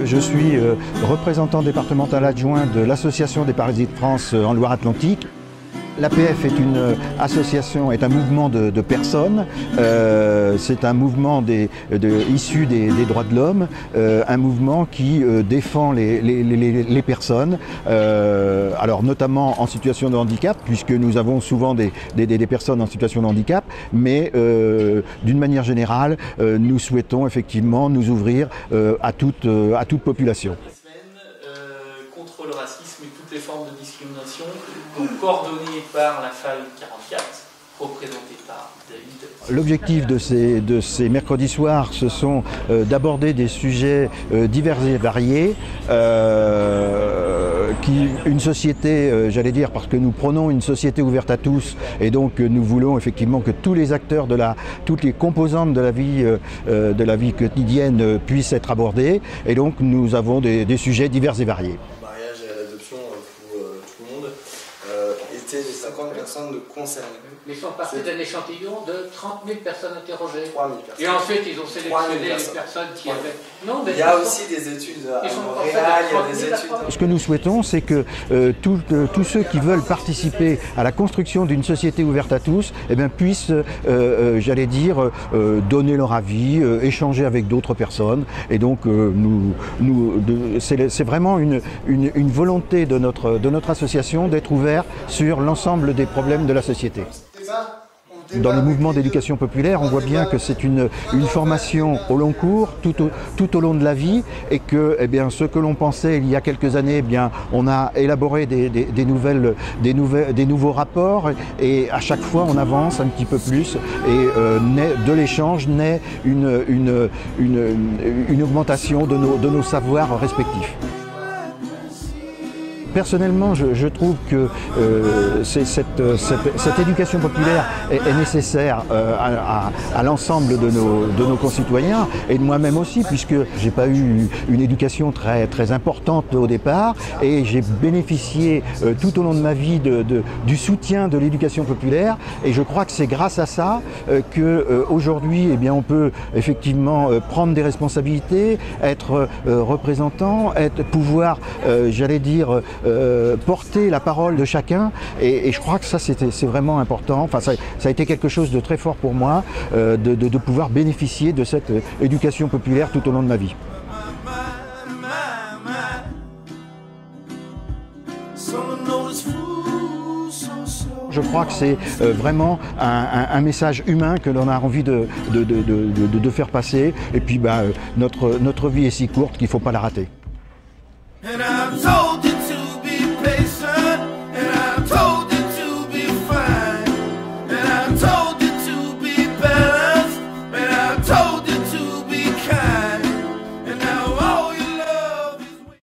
Je suis représentant départemental adjoint de l'Association des paralysés de France en Loire-Atlantique. L'APF est une association, est un mouvement de personnes, c'est un mouvement issu des droits de l'homme, un mouvement qui défend les personnes, alors notamment en situation de handicap, puisque nous avons souvent des personnes en situation de handicap, mais d'une manière générale, nous souhaitons effectivement nous ouvrir à toute population. Contre le racisme et toutes les formes de discrimination, donc coordonné par la FAL 44, représentée par David. L'objectif de ces mercredis soirs, ce sont d'aborder des sujets divers et variés, une société, j'allais dire, parce que nous prônons une société ouverte à tous, et donc nous voulons effectivement que tous les acteurs toutes les composantes de la vie quotidienne puissent être abordées, et donc nous avons des sujets divers et variés. Le mariage et l'adoption pour tout le monde étaient les 50 personnes concernées. Mais ils sont partis d'un échantillon de 30 000 personnes interrogées. 3 000 personnes. Et ensuite, ils ont sélectionné les personnes qui avaient... Non, mais il y a aussi des études à Montréal, il y a des études... Ce que nous souhaitons, c'est que tous ceux qui veulent participer à la construction d'une société ouverte à tous, eh bien, puissent, j'allais dire, donner leur avis, échanger avec d'autres personnes. Et donc, c'est vraiment une volonté de notre association d'être ouvert sur l'ensemble des problèmes de la société. Dans le mouvement d'éducation populaire, on voit bien que c'est une formation au long cours, tout au long de la vie, et que ce que l'on pensait il y a quelques années, on a élaboré des nouveaux rapports, et à chaque fois on avance un petit peu plus, et de l'échange naît une augmentation de nos savoirs respectifs. Personnellement, je trouve que cette éducation populaire est nécessaire à l'ensemble de nos concitoyens, et de moi-même aussi, puisque j'ai pas eu une éducation très importante au départ, et j'ai bénéficié tout au long de ma vie du soutien de l'éducation populaire, et je crois que c'est grâce à ça qu'aujourd'hui, on peut effectivement prendre des responsabilités, être représentant, pouvoir, j'allais dire, porter la parole de chacun, et je crois que ça c'est vraiment important. Enfin, ça a été quelque chose de très fort pour moi, de pouvoir bénéficier de cette éducation populaire tout au long de ma vie. Je crois que c'est vraiment un message humain que l'on a envie de faire passer, et puis notre vie est si courte qu'il ne faut pas la rater. And I'm told